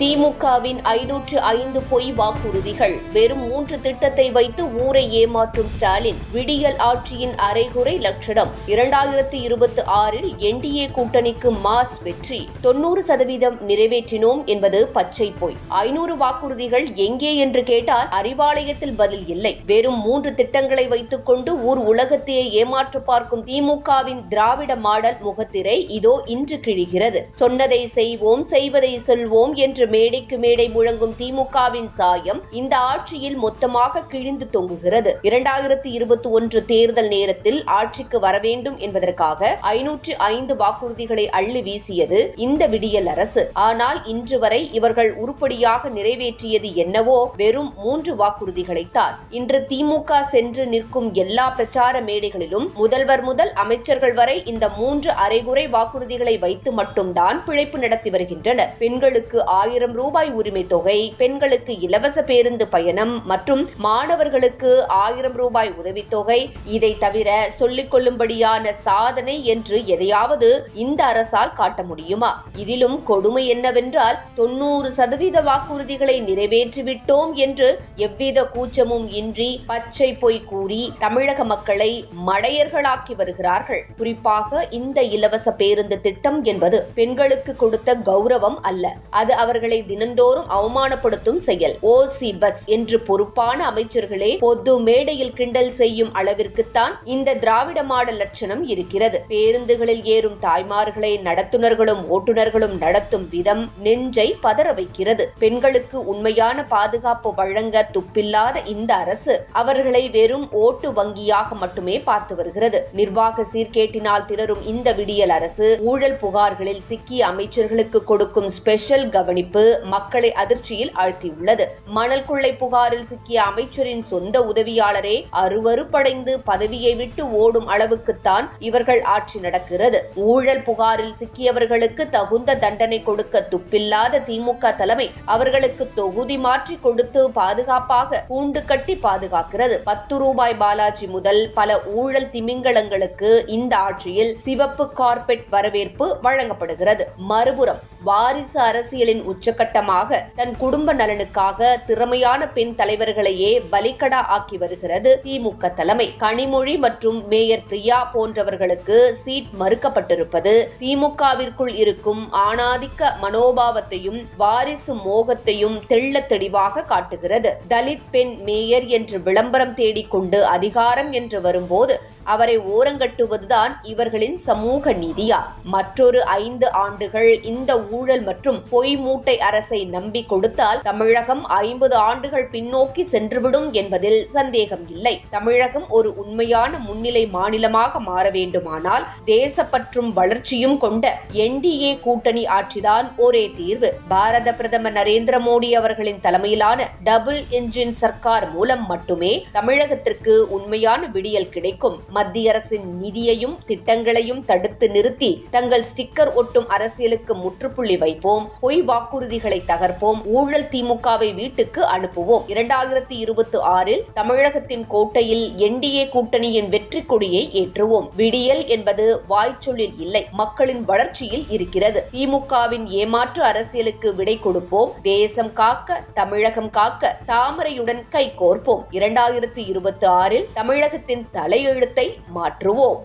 திமுகவின் 505 பொய் வாக்குறுதிகள். வெறும் 3 திட்டத்தை வைத்து ஊரை ஏமாற்றும் ஸ்டாலின். விடியல் ஆட்சியின் அரைகுறை லட்சணம். 2026இல் என்டிஏ கூட்டணிக்கு மாஸ் வெற்றி. 90% நிறைவேற்றினோம் என்பது பச்சை பொய். 500 வாக்குறுதிகள் எங்கே என்று கேட்டால் அறிவாலயத்தில் பதில் இல்லை. வெறும் 3 திட்டங்களை வைத்துக் கொண்டு ஊர் உலகத்தையே ஏமாற்ற பார்க்கும் திமுகவின் திராவிட மாடல் முகத்திரை இதோ இன்று கிழிகிறது. சொன்னதை செய்வோம், செய்வதை செல்வோம் என்று மேடைக்கு மேடை முழங்கும் திமுகவின் சாயம் இந்த ஆட்சியில் மொத்தமாக கிழிந்து தொங்குகிறது. 2021 தேர்தல் நேரத்தில் ஆட்சிக்கு வர வேண்டும் என்பதற்காக 505 வாக்குறுதிகளை அள்ளி வீசியது இந்த விடியல் அரசு. ஆனால் இன்று வரை இவர்கள் உருப்படியாக நிறைவேற்றியது என்னவோ வெறும் 3 வாக்குறுதிகளைத்தான். இன்று திமுக சென்று நிற்கும் எல்லா பிரச்சார மேடைகளிலும் முதல்வர் முதல் அமைச்சர்கள் வரை இந்த 3 அரைகுறை வாக்குறுதிகளை வைத்து மட்டும்தான் பிழைப்பு நடத்தி வருகின்றனர். பெண்களுக்கு 1000 ரூபாய் உரிமை தொகை, பெண்களுக்கு இலவச பேருந்து பயணம் மற்றும் மாணவர்களுக்கு 1000 ரூபாய் உதவித்தொகை. இதை தவிர சொல்லிக் கொள்ளும்படியான சாதனை என்று எதையாவது இந்த அரசால் காட்ட முடியுமா? இதிலும் கொடுமை என்னவென்றால் 90% வாக்குறுதிகளை நிறைவேற்றிவிட்டோம் என்று எவ்வித கூச்சமும் இன்றி பச்சை பொய் கூறி தமிழக மக்களை மடையர்களாக்கி வருகிறார்கள். குறிப்பாக இந்த இலவச பேருந்து திட்டம் என்பது பெண்களுக்கு கொடுத்த கௌரவம் அல்ல, அது அவர்களை தினந்தோறும் அவமானப்படுத்தும் செயல். ஓசி பஸ் என்று பொறுப்பான அமைச்சர்களே பொது மேடையில் கிண்டல் செய்யும் அளவிற்குத்தான் இந்த திராவிட மாடல் லட்சணம் இருக்கிறது. பேருந்துகளில் ஏறும் தாய்மார்களை நடத்துனர்களும் ஓட்டுநர்களும் நடத்தும் விதம் நெஞ்சை பதற வைக்கிறது. பெண்களுக்கு உண்மையான பாதுகாப்பு வழங்க துப்பில்லாத இந்த அரசு அவர்களை வெறும் ஓட்டு வங்கியாக மட்டுமே பார்த்து வருகிறது. நிர்வாக சீர்கேட்டினால் திணறும் இந்த விடியல் அரசு ஊழல் புகார்களில் சிக்கிய அமைச்சர்களுக்கு கொடுக்கும் ஸ்பெஷல் கவனிப்பு மக்களை அதிர்ச்சியில் ஆழ்த்தியுள்ளது. மணல் கொள்ளை புகாரில் சிக்கிய அமைச்சரின் சொந்த உதவியாளரே அருவருப்படைந்து பதவியை விட்டு ஓடும் அளவுக்குத்தான் இவர்கள் ஆட்சி நடக்கிறது. ஊழல் புகாரில் சிக்கியவர்களுக்கு தகுந்த தண்டனை கொடுக்க துப்பில்லாத திமுக தலைமை அவர்களுக்கு தொகுதி மாற்றி கொடுத்து பாதுகாப்பாக கூண்டு கட்டி பாதுகாக்கிறது. 10 ரூபாய் பாலாஜி முதல் பல ஊழல் திமிங்கலங்களுக்கு இந்த ஆட்சியில் சிவப்பு கார்பெட் வரவேற்பு வழங்கப்படுகிறது. மறுபுறம் வாரிசு அரசியலின் உச்சகட்டமாக தன் குடும்ப நலனுக்காக திறமையான பெண் தலைவர்களையே பலிகடா ஆக்கி வருகிறது திமுக தலைமை. கனிமொழி மற்றும் மேயர் பிரியா போன்றவர்களுக்கு சீட் மறுக்கப்பட்டிருப்பது திமுகவிற்குள் இருக்கும் ஆணாதிக்க மனோபாவத்தையும் வாரிசு மோகத்தையும் தெள்ள தெளிவாக காட்டுகிறது. தலித் பெண் மேயர் என்று விளம்பரம் தேடிக்கொண்டு அதிகாரம் என்று வரும்போது அவரை ஓரங்கட்டுவதுதான் இவர்களின் சமூக நீதியா? மற்றொரு 5 ஆண்டுகள் இந்த ஊழல் மற்றும் பொய் மூட்டை அரசை நம்பி கொடுத்தால் தமிழகம் 50 ஆண்டுகள் பின்னோக்கி சென்றுவிடும் என்பதில் சந்தேகம் இல்லை. தமிழகம் ஒரு உண்மையான முன்னிலை மாநிலமாக மாற வேண்டுமானால் தேசப்பற்றும் வளர்ச்சியும் கொண்ட என்டிஏ கூட்டணி ஆட்சிதான் ஒரே தீர்வு. பாரத பிரதமர் நரேந்திர மோடி அவர்களின் தலைமையிலான டபுள் என்ஜின் சர்க்கார் மூலம் மட்டுமே தமிழகத்திற்கு உண்மையான விடியல் கிடைக்கும். மத்திய அரசின் நிதியையும் திட்டங்களையும் தடுத்து நிறுத்தி தங்கள் ஸ்டிக்கர் ஒட்டும் அரசியலுக்கு முற்றுப்புள்ளி வைப்போம். பொய் வாக்குறுதிகளை தகர்ப்போம். ஊழல் திமுகவை வீட்டுக்கு அனுப்புவோம். 2026இல் தமிழகத்தின் கோட்டையில் என்டிஏ கூட்டணியின் வெற்றி கொடியை ஏற்றுவோம். விடியல் என்பது வாய்ச்சொல்லில் இல்லை, மக்களின் வளர்ச்சியில் இருக்கிறது. திமுகவின் ஏமாற்று அரசியலுக்கு விடை கொடுப்போம். தேசம் காக்க, தமிழகம் காக்க தாமரையுடன் கை கோர்ப்போம். 2026இல் தமிழகத்தின் தலையெழுத்தை மாற்றுவோம்.